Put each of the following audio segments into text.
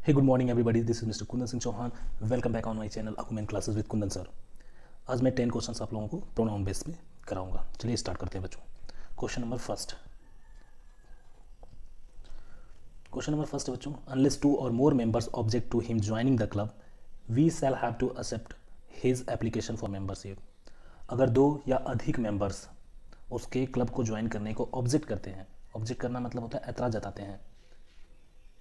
Hey good morning everybody, this is mister Kundan Singh Chauhan. Welcome back on my channel Acumen Classes with Kundan sir. आज मैं 10 questions आप लोगों को pronoun base में कराऊंगा। चलिए स्टार्ट करते हैं बच्चों। क्वेश्चन नंबर फर्स्ट है बच्चों, unless two or more members object to him joining the club we shall have to accept his application for membership. अगर दो या अधिक मेंबर्स उसके क्लब को ज्वाइन करने को ऑब्जेक्ट करते हैं, ऑब्जेक्ट करना मतलब होता है ऐतराज जताते हैं,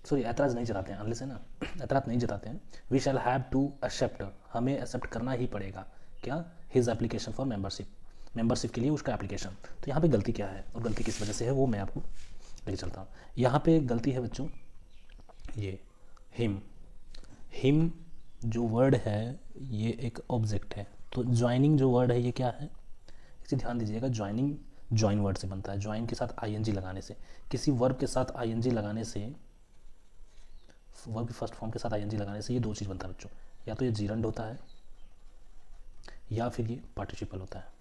सॉरी ऐतराज़ नहीं जताते हैं, अनलेस है ना, ऐतराज़ नहीं जताते हैं। We shall have to accept, हमें एक्सेप्ट करना ही पड़ेगा क्या, हिज एप्लीकेशन फॉर मेंबरशिप के लिए उसका एप्लीकेशन। तो यहाँ पे गलती क्या है और गलती किस वजह से है वो मैं आपको लेके चलता हूँ। यहाँ पे गलती है बच्चों ये हिम जो वर्ड है ये एक ऑब्जेक्ट है। तो ज्वाइनिंग जो वर्ड है ये क्या है, इसे ध्यान दीजिएगा। ज्वाइनिंग ज्वाइन वर्ड से बनता है, ज्वाइन के साथ आईएनजी लगाने से, किसी वर्ब के साथ आईएनजी लगाने से, वर्ब की फर्स्ट फॉर्म के साथ आईएनजी लगाने से ये दो चीज़ बनता है बच्चों, या तो ये जीरंड होता है या फिर ये पार्टिसिपल होता है।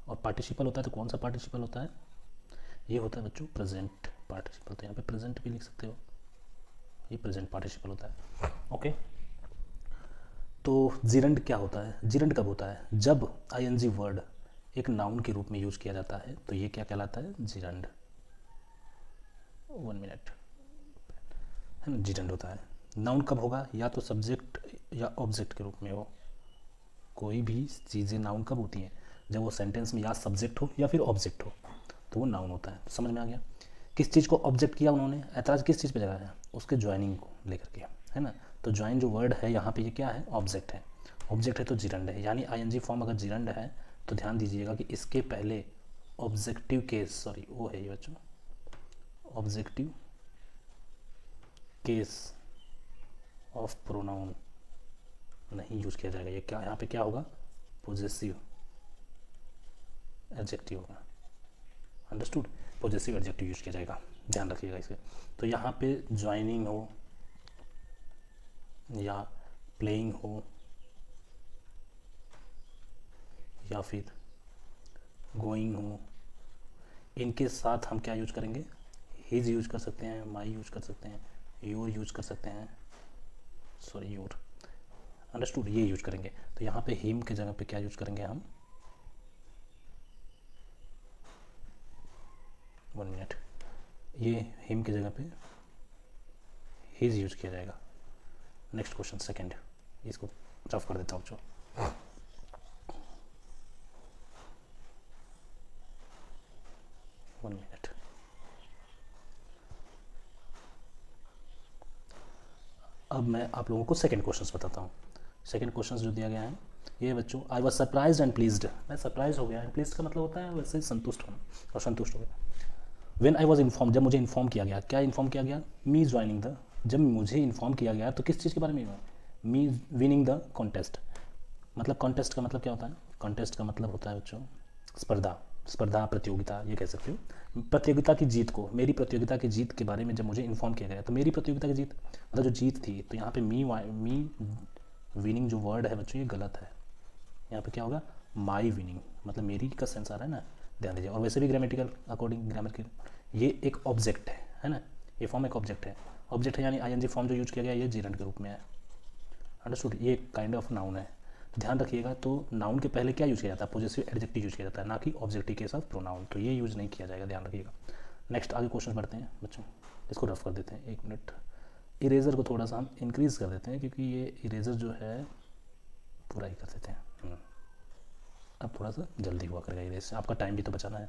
और पार्टिसिपल होता है तो कौन सा पार्टिसिपल होता है, ये होता है बच्चों प्रेजेंट पार्टिसिपल। तो यहाँ पे प्रेजेंट भी लिख सकते हो, ये प्रेजेंट पार्टिसिपल होता है। ओके, तो जीरंड क्या होता है, जीरंड कब होता है, जब आईएनजी वर्ड एक नाउन के रूप में यूज किया जाता है तो ये क्या कहलाता है, जीरंड। 1 मिनट, है ना, जीरंड होता है। नाउन कब होगा, या तो सब्जेक्ट या ऑब्जेक्ट के रूप में हो। कोई भी चीज़ें नाउन कब होती हैं, जब वो सेंटेंस में या सब्जेक्ट हो या फिर ऑब्जेक्ट हो, तो वो नाउन होता है। समझ में आ गया। किस चीज़ को ऑब्जेक्ट किया उन्होंने, ऐतराज़ किस चीज़ पे लगाया, उसके ज्वाइनिंग को लेकर के, है ना। तो ज्वाइन जो वर्ड है यहाँ पे ये क्या है, ऑब्जेक्ट है। ऑब्जेक्ट है तो जीरंड है, यानी आईएनजी फॉर्म अगर जीरंड है तो ध्यान दीजिएगा कि इसके पहले ऑब्जेक्टिव केस, सॉरी वो है ये बच्चों, ऑब्जेक्टिव केस ऑफ प्रोनाउन नहीं यूज किया जाएगा। ये क्या, यहाँ पे क्या होगा, पोजेसिव एडजेक्टिव होगा। अंडरस्टूड, पोजेसिव एडजेक्टिव यूज किया जाएगा, ध्यान रखिएगा इसे। तो यहाँ पे ज्वाइनिंग हो या प्लेइंग हो या फिर गोइंग हो, इनके साथ हम क्या यूज करेंगे, हिज यूज कर सकते हैं, माई यूज कर सकते हैं, योर यूज कर सकते हैं, सॉरी योर, अंडरस्टूड, ये यूज करेंगे। तो यहाँ पे हिम के जगह पे क्या यूज करेंगे हम, 1 मिनट, ये हिम की जगह पे हिज यूज किया जाएगा। नेक्स्ट क्वेश्चन सेकंड, इसको रफ कर देता हूँ बच्चों। वन मिनट, अब मैं आप लोगों को सेकंड क्वेश्चन बताता हूँ। सेकंड क्वेश्चन जो दिया गया है ये बच्चों, I was surprise and pleased. मैं सरप्राइज हो गया, एंड प्लीज का मतलब होता है वैसे संतुष्ट होना और संतुष्ट हो गया। वेन आई वॉज इन्फॉर्म, जब मुझे इन्फॉर्म किया गया, क्या इन्फॉर्म किया गया, मी ज्वाइनिंग द, जब मुझे इन्फॉर्म किया गया तो किस चीज़ के बारे में हुआ, मी विनिंग द कॉन्टेस्ट। मतलब कॉन्टेस्ट का मतलब क्या होता है, कॉन्टेस्ट का मतलब होता है बच्चों स्पर्धा, स्पर्धा प्रतियोगिता ये कह सकते हो। प्रतियोगिता की जीत को, मेरी प्रतियोगिता की जीत के बारे में जब मुझे इन्फॉर्म किया गया, तो मेरी प्रतियोगिता की जीत मतलब जो जीत थी, तो यहाँ पे मी विनिंग जो वर्ड है बच्चों ये गलत है। यहाँ पे क्या होगा, माई विनिंग, मतलब मेरी का सेंस आ रहा है ना, ध्यान दीजिए। और वैसे भी ग्रामेटिकल अकॉर्डिंग ग्रामर के ये एक ऑब्जेक्ट है ना, ये फॉर्म एक ऑब्जेक्ट है। ऑब्जेक्ट है यानी आईएनजी फॉर्म जो यूज किया गया ये जीरंड के रूप में है। अंडरस्टूड, ये एक काइंड ऑफ नाउन है, तो ध्यान रखिएगा। तो नाउन के पहले क्या यूज किया जाता है, पॉजिटिव एडजेक्टिव यूज किया जाता है, ना कि ऑब्जेक्टिव के साथ प्रोनाउन, तो ये यूज नहीं किया जाएगा, ध्यान रखिएगा। नेक्स्ट आगे क्वेश्चन बढ़ते हैं बच्चों, इसको रफ कर देते हैं। 1 मिनट, इरेजर को थोड़ा सा हम इंक्रीज़ कर देते हैं क्योंकि ये इरेजर जो है पूरा ही कर देते हैं। अब थोड़ा सा जल्दी हुआ करेगा इरेज, आपका टाइम भी तो बचाना है,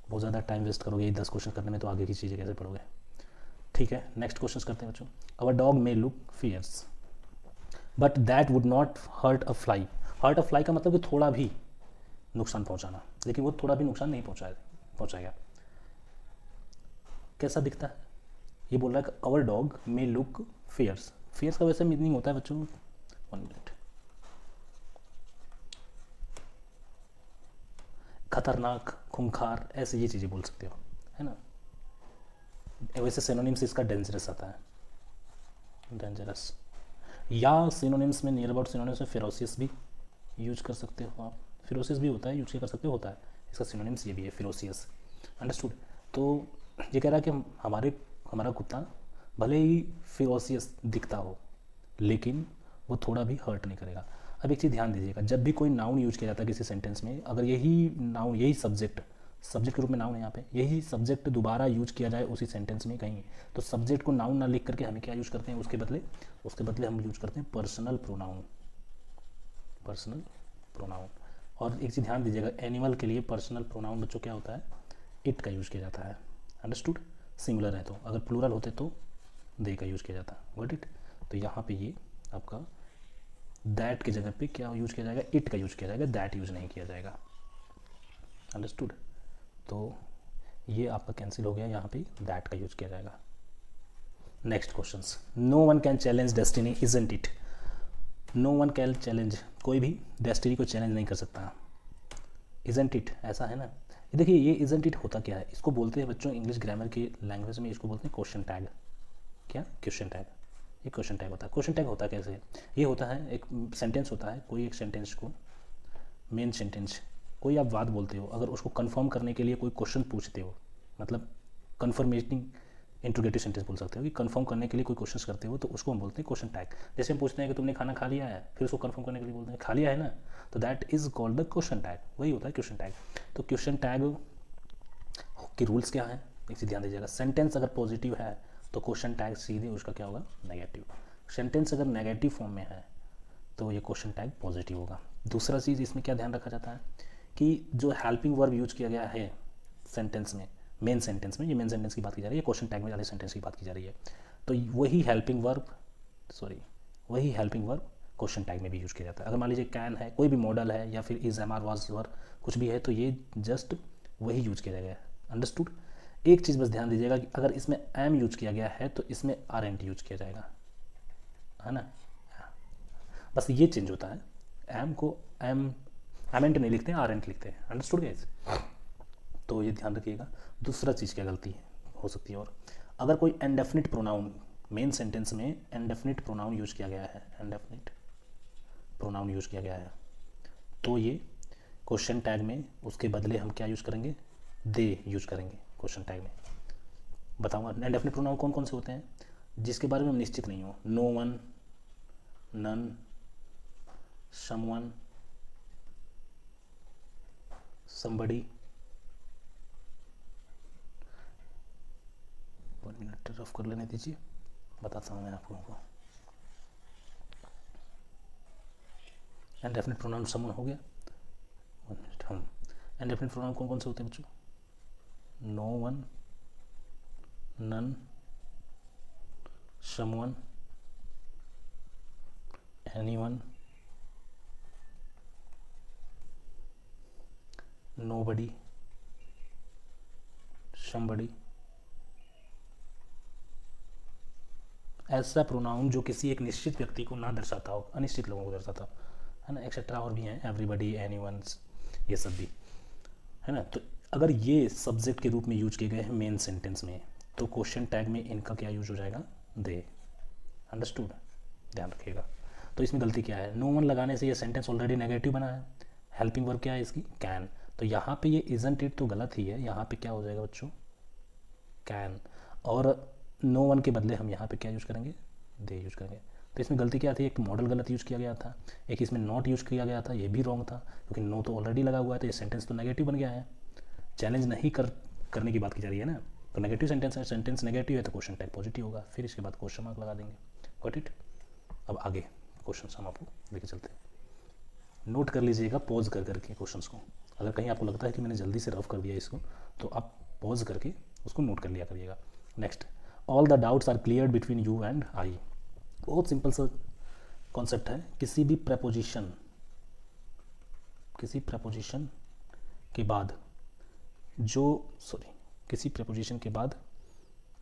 बहुत ज़्यादा टाइम वेस्ट करोगे ये 10 क्वेश्चन करने में तो आगे की चीज़ें कैसे पढ़ोगे। ठीक है, नेक्स्ट क्वेश्चन करते हैं बच्चों। Our dog may look fierce but that would not hurt a fly. Hurt a fly का मतलब कि थोड़ा भी नुकसान पहुंचाना, लेकिन वो थोड़ा भी नुकसान नहीं पहुंचाएगा। कैसा दिखता है, ये बोल रहा है कि our dog may look fierce. Fierce का वैसे मीनिंग होता है बच्चों, 1 मिनट, खतरनाक, खूंखार, ऐसे ये चीज़ें बोल सकते हो, है ना। वैसे सिनोनिम्स इसका डेंजरस आता है, डेंजरस, या सिनोनिम्स में नियर अबाउट सिनोनिम्स में फेरोसियस भी यूज कर सकते हो आप। फेरोसियस भी होता है, यूज कर सकते हो, होता है, इसका सिनोनिम्स ये भी है फेरोसियस। अंडरस्टूड। तो ये कह रहा है कि हमारा कुत्ता भले ही फिरोसियस दिखता हो लेकिन वो थोड़ा भी हर्ट नहीं करेगा। अब एक चीज़ ध्यान दीजिएगा, जब भी कोई नाउन यूज किया जाता है किसी सेंटेंस में, अगर यही नाउन, यही सब्जेक्ट, सब्जेक्ट के रूप में नाउन है यहाँ पे, यही सब्जेक्ट दोबारा यूज किया जाए उसी सेंटेंस में कहीं, तो सब्जेक्ट को नाउन ना लिख करके हमें क्या यूज करते हैं उसके बदले हम यूज करते हैं पर्सनल प्रोनाउन। Personal pronoun. और एक चीज़ ध्यान दीजिएगा, एनिमल के लिए पर्सनल प्रोनाउन बच्चों क्या होता है, इट का यूज़ किया जाता है। अंडरस्टूड। सिंगुलर है तो, अगर प्लूरल होते तो दे का यूज़ किया जाता है। Got it. तो यहाँ पे ये आपका दैट की जगह पे क्या यूज़ किया जाएगा, इट का यूज़ किया जाएगा, दैट यूज़ नहीं किया जाएगा। अंडरस्टूड। तो ये आपका कैंसिल हो गया, यहाँ पे दैट का यूज़ किया जाएगा। Next question, no one can challenge destiny isn't it. No one can challenge, कोई भी डेस्टिनी को चैलेंज नहीं कर सकता। इजंट इट, ऐसा है ना। देखिए ये इजंट इट होता क्या है, इसको बोलते हैं बच्चों इंग्लिश ग्रामर की लैंग्वेज में, इसको बोलते हैं क्वेश्चन टैग। क्या, क्वेश्चन टैग। ये क्वेश्चन टैग होता है। क्वेश्चन टैग होता कैसे, ये होता है एक सेंटेंस होता है, कोई एक सेंटेंस को, मेन सेंटेंस, कोई आप बात बोलते हो, अगर उसको कंफर्म करने के लिए कोई क्वेश्चन पूछते हो, मतलब कंफर्मेटिंग इंट्रोगेटिव सेंटेंस बोल सकते हो, कि कंफर्म करने के लिए कोई क्वेश्चन करते हो तो उसको हम बोलते हैं क्वेश्चन टैग। जैसे हम पूछते हैं कि तुमने खाना खा लिया है, फिर उसको कंफर्म करने के लिए बोलते हैं खा लिया है ना, तो that is called the question tag. वही होता है क्वेश्चन टैग। तो क्वेश्चन टैग के रूल्स क्या है, एक चीज़ ध्यान दीजिएगा, सेंटेंस अगर पॉजिटिव है तो क्वेश्चन टैग सीधे उसका क्या होगा, नेगेटिव। सेंटेंस अगर नेगेटिव फॉर्म में है तो ये क्वेश्चन टैग पॉजिटिव होगा। दूसरा चीज़ इसमें क्या ध्यान रखा जाता है कि जो हेल्पिंग वर्ब यूज किया गया है सेंटेंस में, मेन सेंटेंस में, ये मेन सेंटेंस की बात की जा रही है, क्वेश्चन टैग में ज़्यादा सेंटेंस की बात की जा रही है, तो वही हेल्पिंग वर्ब क्वेश्चन टैग में भी यूज किया जाता है। अगर मान लीजिए कैन है, कोई भी मॉडल है, या फिर इज, एम, आर, वाज, वर, कुछ भी है, तो ये जस्ट वही यूज किया जाएगा। अंडरस्टूड। एक चीज़ बस ध्यान दीजिएगा कि अगर इसमें एम यूज किया गया है तो इसमें आर एंट यूज किया जाएगा, है ना। बस ये चेंज होता है, एम को एमेंट नहीं लिखते हैं, आर एंट लिखते हैं। Understood guys. तो ये ध्यान रखिएगा। दूसरा चीज़ क्या गलती हो सकती है, और अगर कोई इंडेफिनिट प्रोनाउन मेन सेंटेंस में इंडेफिनिट प्रोनाउन यूज किया गया है, इंडेफिनिट प्रोनाउन यूज किया गया है, तो ये क्वेश्चन टैग में उसके बदले हम क्या यूज करेंगे, दे यूज करेंगे क्वेश्चन टैग में। बताऊंगा इंडेफिनिट प्रोनाउन कौन कौन से होते हैं जिसके बारे में हम निश्चित नहीं हो, no one, none, someone, somebody। 1 minute rough कर लेने दीजिए, बताता हूँ मैं आप लोगों को। इंडेफिनिट प्रोनाउन समवन हो गया। 1 मिनट। हम इंडेफिनिट प्रोनाउन कौन कौन से होते हैं बच्चों, no one, none, someone, anyone, nobody, somebody। ऐसा प्रोनाउन जो किसी एक निश्चित व्यक्ति को ना दर्शाता हो, अनिश्चित लोगों को दर्शाता हो, है ना, एक्सेट्रा और भी हैं, एवरीबडी, एनीवन्स, ये सब भी, है ना। तो अगर ये सब्जेक्ट के रूप में यूज किए गए हैं मेन सेंटेंस में, तो क्वेश्चन टैग में इनका क्या यूज हो जाएगा, दे। अंडरस्टूड। ध्यान रखिएगा। तो इसमें गलती क्या है, नो वन लगाने से ये सेंटेंस ऑलरेडी नेगेटिव बना है, हेल्पिंग वर्ब क्या है इसकी, कैन, तो यहाँ पे ये इजंट इट तो गलत ही है, यहाँ पे क्या हो जाएगा बच्चों, कैन। और नो वन के बदले हम यहाँ पे क्या यूज़ करेंगे, दे यूज़ करेंगे। तो इसमें गलती क्या थी, एक मॉडल गलत यूज़ किया गया था, एक इसमें नॉट यूज़ किया गया था, ये भी रॉन्ग था, क्योंकि नो तो ऑलरेडी लगा हुआ है, तो ये सेंटेंस तो नेगेटिव बन गया है। चैलेंज नहीं करने की बात की जा रही है ना, तो नेगेटिव सेंटेंस है, सेंटेंस नेगेटिव है तो क्वेश्चन टैग पॉजिटिव होगा, फिर इसके बाद क्वेश्चन मार्क लगा देंगे। Got it. अब आगे क्वेश्चन हम आपको लेके चलते हैं, नोट कर लीजिएगा पॉज कर करके क्वेश्चंस को। अगर कहीं आपको लगता है कि मैंने जल्दी से रफ कर दिया इसको, तो आप पॉज करके उसको नोट कर लिया करिएगा। Next, all the doubts are clear between you and I. बहुत सिंपल सा कॉन्सेप्ट है, किसी प्रपोजिशन के बाद किसी प्रपोजिशन के बाद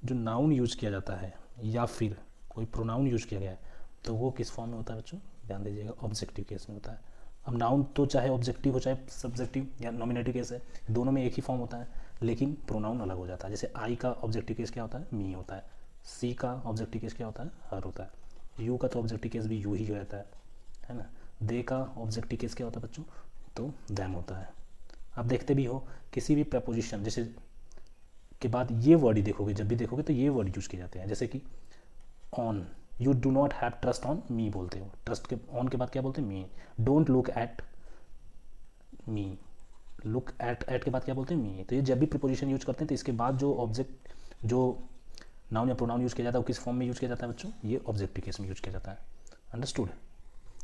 जो नाउन यूज किया जाता है या फिर कोई प्रोनाउन यूज किया गया है, तो वो किस फॉर्म में होता है बच्चों, ध्यान दीजिएगा, ऑब्जेक्टिव केस में होता है। अब नाउन तो चाहे ऑब्जेक्टिव हो चाहे सब्जेक्टिव या नॉमिनेटिव केस है, दोनों में एक ही फॉर्म होता है, लेकिन प्रोनाउन अलग हो जाता है। जैसे आई का ऑब्जेक्टिव केस क्या होता है, मी होता है, सी का ऑब्जेक्टिव केस क्या होता है, हर होता है, यू का तो ऑब्जेक्टिव केस भी यू ही रहता है ना, दे का ऑब्जेक्टिव केस क्या होता है बच्चों, तो दैम होता है। आप देखते भी हो किसी भी प्रपोजिशन जैसे के बाद ये वर्ड ही देखोगे, जब भी देखोगे तो ये वर्ड यूज किए जाते हैं, जैसे कि on, you do not have trust on me बोलते हो, ट्रस्ट के ऑन के बाद क्या बोलते हैं, me. Don't look at me, look at के बाद क्या बोलते हैं, मी। तो ये जब भी प्रीपोजिशन यूज करते हैं तो इसके बाद जो ऑब्जेक्ट, जो नाउन या प्रोनाउन यूज़ किया जाता है वो किस फॉर्म में यूज़ किया जाता है बच्चों, ये ऑब्जेक्टिव केस में यूज़ किया जाता है। अंडरस्टूड।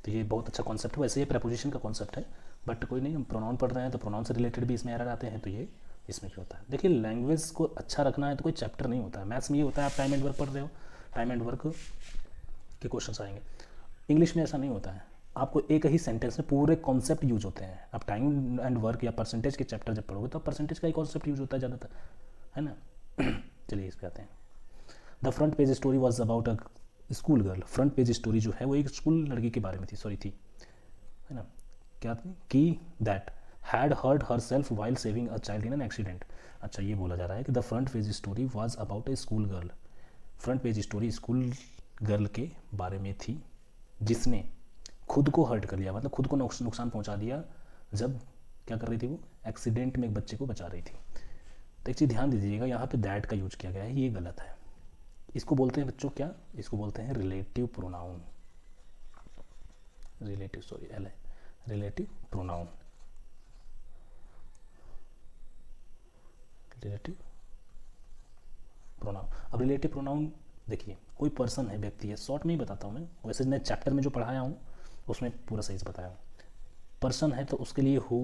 तो ये बहुत अच्छा कॉन्सेप्ट है, वैसे ये प्रीपोजिशन का कॉन्सेप्ट है, बट कोई नहीं, हम प्रोनाउन पढ़ रहे हैं तो प्रोनाउन से रिलेटेड भी इसमें एरर आते हैं, तो ये इसमें भी होता है। देखिए लैंग्वेज को अच्छा रखना है तो कोई चैप्टर नहीं होता है, मैथ्स में ये होता है आप टाइम एंड वर्क पढ़ रहे हो, टाइम एंड वर्क के क्वेश्चन आएंगे। इंग्लिश में ऐसा नहीं होता है, आपको एक ही सेंटेंस में पूरे कॉन्सेप्ट यूज होते हैं। आप टाइम एंड वर्क या परसेंटेज के चैप्टर जब पढ़ोगे तो परसेंटेज का ही कॉन्सेप्ट यूज होता है ज़्यादातर, है ना। चलिए इस पे आते हैं। The front page story was about a school girl. Front page story जो है वो एक स्कूल लड़की के बारे में थी, है ना। क्या थी कि that had hurt herself while saving a child in an accident. अच्छा ये बोला जा रहा है कि the front page story was about a school girl. Front page story school girl के बारे में थी जिसने खुद को हर्ट कर लिया, मतलब खुद को नुकसान पहुंचा दिया जब क्या कर रही थी वो, एक्सीडेंट में एक बच्चे को बचा रही थी। तो एक चीज़ ध्यान दीजिएगा, यहाँ पे दैट का यूज किया गया है, ये गलत है। इसको बोलते हैं बच्चों क्या, इसको बोलते हैं relative pronoun. Relative sorry L है, रिलेटिव प्रोनाउन, रिलेटिव प्रोनाउन। अब रिलेटिव प्रोनाउन देखिए, कोई पर्सन है, व्यक्ति है, शॉर्ट में ही बताता हूँ मैं, वैसे मैं चैप्टर में जो पढ़ाया हूँ उसमें पूरा सही से बताया हूँ। पर्सन है तो उसके लिए हु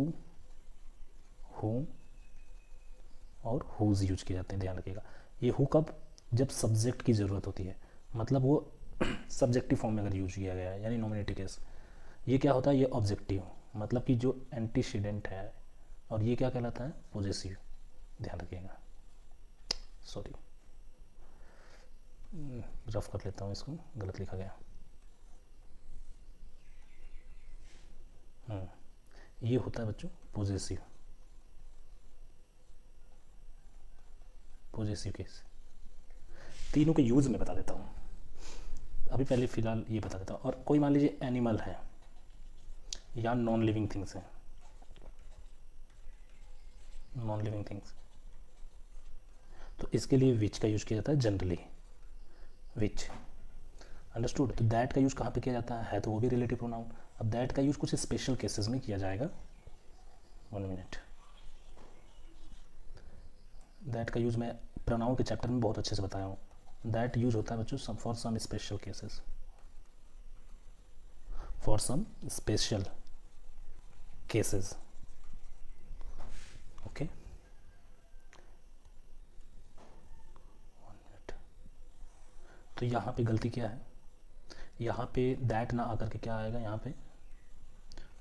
और हुज यूज किए जाते हैं, ध्यान रखिएगा। ये हु कब, जब सब्जेक्ट की ज़रूरत होती है, मतलब वो सब्जेक्टिव फॉर्म में अगर यूज किया गया है, यानी नॉमिनेटिव केस। ये क्या होता है, ये ऑब्जेक्टिव, मतलब कि जो एंटीसीडेंट है, और ये क्या कहलाता है, पॉजेसिव। ध्यान रखिएगा, सॉरी रफ कर लेता हूँ इसको, गलत लिखा गया। ये होता है बच्चों पॉजेसिव, पॉजेसिव केस। तीनों के यूज़ मैं बता देता हूँ अभी, पहले फ़िलहाल ये बता देता हूँ। और कोई मान लीजिए एनिमल है या नॉन लिविंग थिंग्स हैं, नॉन लिविंग थिंग्स, तो इसके लिए विच का यूज़ किया जाता है जनरली, विच। अंडरस्टूड। तो दैट का यूज़ कहाँ पे किया जाता है तो वो भी रिलेटिव प्रोनाउन। अब दैट का यूज़ कुछ स्पेशल केसेस में किया जाएगा, 1 मिनट। दैट का यूज़ मैं प्रोनाउन के चैप्टर में बहुत अच्छे से बताया हूँ। दैट यूज होता है बच्चों for some special cases, for some special cases, okay. 1 minute. तो यहाँ पे गलती क्या है, यहाँ पे दैट ना आकर के क्या आएगा, यहाँ पे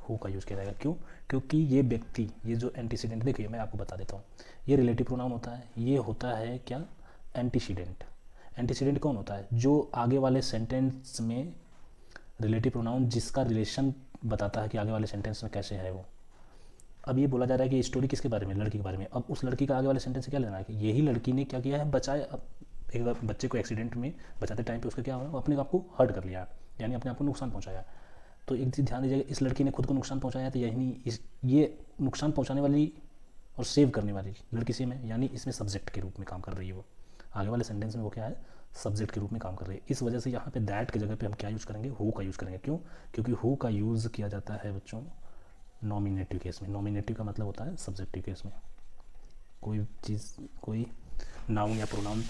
हु का यूज़ किया जाएगा। क्यों, क्योंकि ये व्यक्ति, ये जो एंटीसीडेंट, देखिए मैं आपको बता देता हूँ, ये रिलेटिव प्रोनाउन होता है, ये होता है क्या, एंटीसीडेंट। एंटीसीडेंट कौन होता है, जो आगे वाले सेंटेंस में रिलेटिव प्रोनाउन जिसका रिलेशन बताता है कि आगे वाले सेंटेंस में कैसे है वो। अब ये बोला जा रहा है कि स्टोरी किसके बारे में, लड़की के बारे में। अब उस लड़की का आगे वाले सेंटेंस से क्या लेना है कि यही लड़की ने क्या किया है, बचाया, अब एक बच्चे को एक्सीडेंट में बचाते टाइम पे उसका क्या हुआ, वो अपने आप को हर्ट कर लिया, यानी अपने आप को नुकसान पहुंचाया। तो एक चीज़ ध्यान दीजिएगा, इस लड़की ने खुद को नुकसान पहुंचाया, तो यही नहीं, ये नुकसान पहुंचाने वाली और सेव करने वाली लड़की सेम है, यानी इसमें सब्जेक्ट के रूप में काम कर रही है वो। आगे वाले सेंटेंस में वो क्या है, सब्जेक्ट के रूप में काम कर रही है। इस वजह से यहाँ पे दैट की जगह पे हम क्या यूज़ करेंगे, हु का यूज़ करेंगे। क्यों, क्योंकि हु का यूज़ किया जाता है बच्चों नॉमिनेटिव केस में। नॉमिनेटिव का मतलब होता है सब्जेक्टिव केस में, कोई चीज़, कोई नाउन या pronoun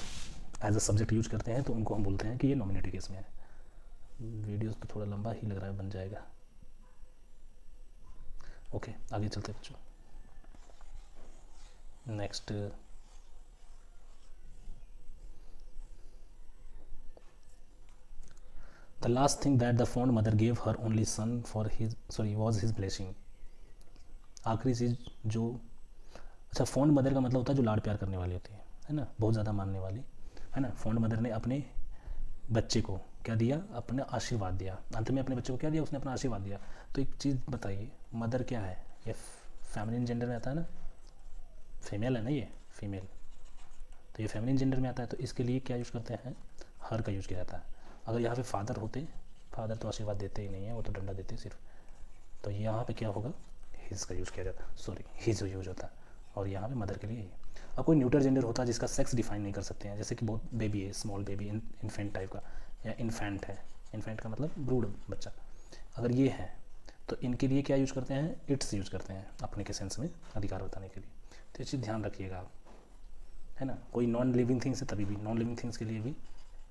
as a subject use करते हैं तो उनको हम बोलते हैं कि ये नॉमिनेटिव केस में है। वीडियोस तो थोड़ा लंबा ही लग रहा है, बन जाएगा। ओके आगे चलते हैं बच्चों। Next, the last thing that the fond mother gave her only son for his was his blessing. आखिरी चीज़ जो, अच्छा फॉन्ड मदर का मतलब होता है जो लाड प्यार करने वाली होती है ना, बहुत ज़्यादा मानने वाली, है ना। फॉन्ड मदर ने अपने बच्चे को क्या दिया, अपना आशीर्वाद दिया। अंत में अपने बच्चे को क्या दिया, उसने अपना आशीर्वाद दिया। तो एक चीज़ बताइए, मदर क्या है, ये फेमिनिन जेंडर में आता है ना, फीमेल है ना ये, फीमेल, तो ये फेमिनिन जेंडर में आता है। तो इसके लिए क्या यूज़ करते हैं, हर का यूज़ किया जाता है। अगर यहाँ पे फादर होते, फादर तो आशीर्वाद देते ही नहीं है, वो तो डंडा देते सिर्फ, तो यहाँ पे क्या होगा, हिज का यूज़ किया जाता है, सॉरी हिज यूज होता है। और यहाँ पे मदर के लिए ही। अब कोई न्यूटर जेंडर होता है जिसका सेक्स डिफाइन नहीं कर सकते हैं, जैसे कि बहुत बेबी है, स्मॉल बेबी, इन्फेंट टाइप का, या इन्फेंट है, इन्फेंट का मतलब ब्रूड बच्चा, अगर ये है तो इनके लिए क्या यूज करते हैं, इट्स यूज करते हैं अपने के सेंस में अधिकार बताने के लिए। तो ये चीज़ ध्यान रखिएगा आप, है ना। कोई नॉन लिविंग थिंग्स है तभी भी, नॉन लिविंग थिंग्स के लिए भी,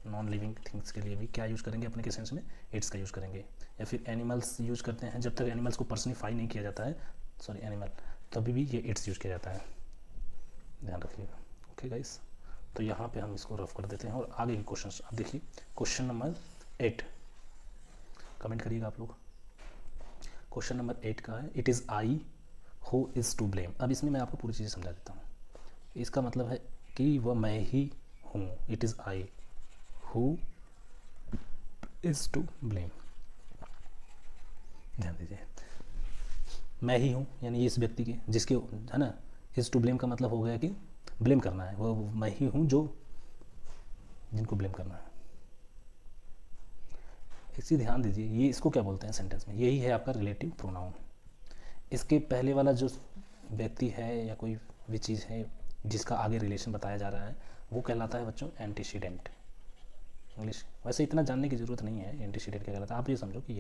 नॉन लिविंग थिंग्स के लिए भी क्या यूज़ करेंगे अपने के सेंस में, इट्स का यूज़ करेंगे। या फिर एनिमल्स यूज़ करते हैं, जब तक एनिमल्स को पर्सनिफाई नहीं किया जाता है, सॉरी एनिमल, तभी भी ये इट्स यूज़ किया जाता है, ध्यान रखिएगा। ओके गाइस, तो यहाँ पे हम इसको रफ कर देते हैं और आगे के क्वेश्चन आप देखिए। क्वेश्चन नंबर 8, कमेंट करिएगा आप लोग। क्वेश्चन नंबर 8 का है, it is I who is to blame. अब इसमें मैं आपको पूरी चीज़ें समझा देता हूँ। इसका मतलब है कि वह मैं ही हूँ, it is I who is to blame. ध्यान दीजिए, मैं ही हूँ यानी इस व्यक्ति के जिसके, है ना, इज़ टू ब्लेम का मतलब हो गया कि ब्लेम करना है, वो मैं ही हूँ जो जिनको ब्लेम करना है। एक चीज़ ध्यान दीजिए, ये इसको क्या बोलते हैं सेंटेंस में, यही है आपका रिलेटिव प्रोनाउन। इसके पहले वाला जो व्यक्ति है या कोई भी चीज़ है जिसका आगे रिलेशन बताया जा रहा है, वो कहलाता है बच्चों एंटीसीडेंट। इंग्लिश वैसे इतना जानने की ज़रूरत नहीं है एंटीसीडेंट क्या कहलाता है, आप ये समझो कि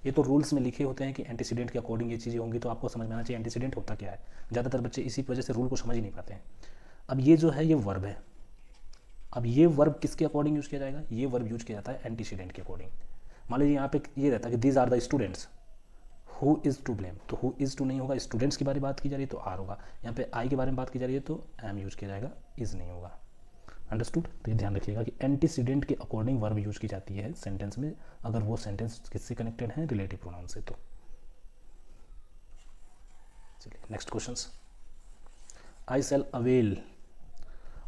ये तो रूल्स में लिखे होते हैं कि एंटीसीडेंट के अकॉर्डिंग ये चीज़ें होंगी, तो आपको समझ में आना चाहिए एंटीसीडेंट होता क्या है। ज़्यादातर बच्चे इसी वजह से रूल को समझ ही नहीं पाते हैं। अब ये जो है ये वर्ब है, अब ये वर्ब किसके अकॉर्डिंग यूज़ किया जाएगा, ये वर्ब यूज किया जाता है एंटीसीडेंट के अकॉर्डिंग। मान लीजिए यहाँ पे ये रहता है कि these are the students who is to blame, तो हु इज़ टू नहीं होगा, स्टूडेंट्स के बारे में बात की जा रही है तो आर होगा। यहाँ पे आई के बारे में बात की जा रही है तो एम यूज किया जाएगा, इज़ नहीं होगा। अंडरस्टूड। तो ये ध्यान रखिएगा कि एंटीसीडेंट के अकॉर्डिंग वर्ब यूज की जाती है सेंटेंस में, अगर वो सेंटेंस किससे कनेक्टेड है, रिलेटिव प्रोनाउन से। तो चलिए next questions. I shall avail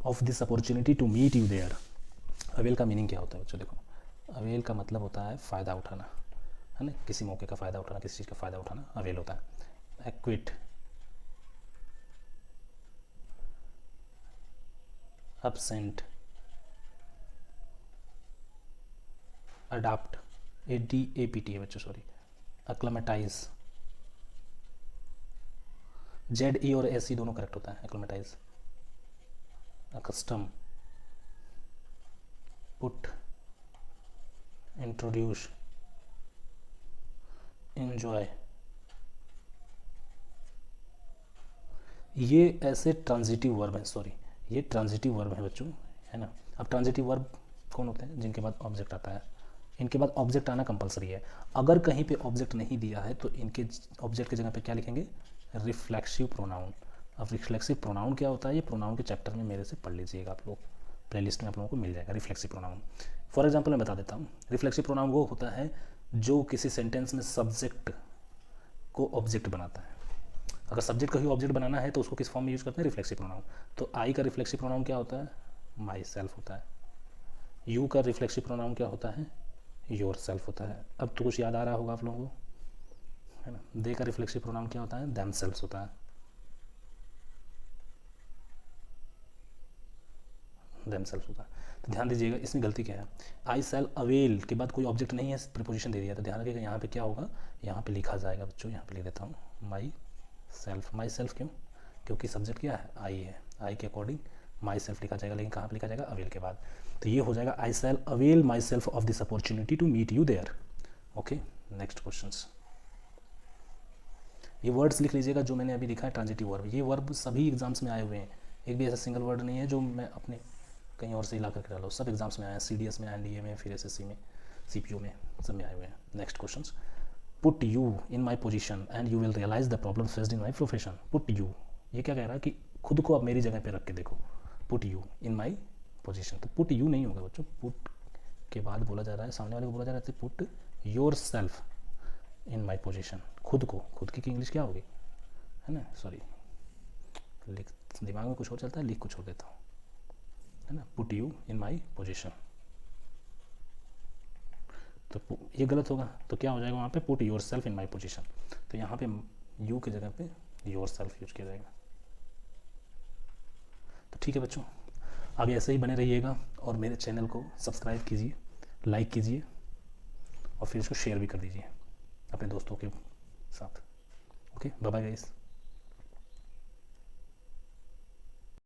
of this opportunity to meet you there. Avail का मीनिंग क्या होता है बच्चों, देखो अवेल का मतलब होता है फ़ायदा उठाना, है ना, किसी मौके का फ़ायदा उठाना, किसी चीज़ का फ़ायदा उठाना अवेल होता है। एक्विट, absent, अडाप्ट, ADAPT है बच्चों, सॉरी, एक्लेमेटाइज, ZE और SE दोनों करेक्ट होता है, acclimatise, accustom, put, introduce, enjoy. ये ऐसे ट्रांजिटिव वर्ब हैं, सॉरी ये ट्रांजिटिव वर्ब है बच्चों, है ना। अब ट्रांजिटिव वर्ब कौन होते हैं, जिनके बाद ऑब्जेक्ट आता है, इनके बाद ऑब्जेक्ट आना कंपलसरी है। अगर कहीं पे ऑब्जेक्ट नहीं दिया है तो इनके ऑब्जेक्ट की जगह पे क्या लिखेंगे, रिफ्लेक्सिव प्रोनाउन। अब रिफ्लेक्सिव प्रोनाउन क्या होता है, ये प्रोनाउन के चैप्टर में मेरे से पढ़ लीजिएगा आप लोग, प्लेलिस्ट में आप लोगों को मिल जाएगा रिफ्लेक्सिव प्रोनाउन। फॉर एग्जाम्पल मैं बता देता हूँ, रिफ्लेक्सिव प्रोनाउन वो होता है जो किसी सेंटेंस में सब्जेक्ट को ऑब्जेक्ट बनाता है। अगर सब्जेक्ट को ही ऑब्जेक्ट बनाना है तो उसको किस फॉर्म में यूज़ करते हैं, रिफ्लेक्सिव प्रोनाउन। तो आई का रिफ्लेक्सिव प्रोनाउन क्या होता है, माई सेल्फ होता है। यू का रिफ्लेक्सिव प्रोनाउन क्या होता है, योर सेल्फ होता है। अब तो कुछ याद आ रहा होगा आप लोगों को, है ना। दे का रिफ्लेक्सिव प्रोनाउन क्या होता है, देम सेल्व्स होता है, देम सेल्व्स होता है। तो ध्यान दीजिएगा इसमें गलती क्या है, आई सेल अवेल के बाद कोई ऑब्जेक्ट नहीं है, प्रीपोजिशन दे दिया, तो ध्यान रखिएगा यहाँ पे क्या होगा, यहाँ पे लिखा जाएगा बच्चों, यहाँ पे लिख देता हूँ माई सेल्फ। माई सेल्फ क्यों, क्योंकि सब्जेक्ट क्या है, आई है, आई के अकॉर्डिंग माई सेल्फ लिखा जाएगा, लेकिन कहाँ पे लिखा जाएगा, अवेल के बाद। तो ये हो जाएगा I shall avail myself of this opportunity to meet you there. Okay next questions. ये वर्ड्स लिख लीजिएगा जो मैंने अभी लिखा है ट्रांजिटिव वर्ब, ये वर्ब सभी एग्जाम्स में आए हुए हैं, एक भी ऐसा सिंगल वर्ड नहीं है जो मैं अपने कहीं और से हिला करके डालो, सब एग्जाम्स में आए हैं, CDS में, NDA में, फिर SSC में, CPU में, सब में आए हुए हैं। Next questions. Put you in my position and you will realise the problem faced in my profession. Put you, ये क्या कह रहा है कि खुद को अब मेरी जगह पे रख के देखो, put you in my position. तो पुट यू नहीं होगा बच्चों, पुट के बाद बोला जा रहा है, सामने वाले को बोला जा रहा है put your self in my position. खुद को, खुद की इंग्लिश क्या होगी, है ना, सॉरी लिख, दिमाग में कुछ और चलता है, लिख कुछ और देता हूँ, है ना। Put you in my position, तो ये गलत होगा, तो क्या हो जाएगा वहाँ पे, put your self in my position. तो यहाँ पे यू की जगह पे योर सेल्फ यूज किया जाएगा। तो ठीक है बच्चों, आगे ऐसे ही बने रहिएगा और मेरे चैनल को सब्सक्राइब कीजिए, लाइक कीजिए और फिर इसको शेयर भी कर दीजिए अपने दोस्तों के साथ। Okay bye bye guys.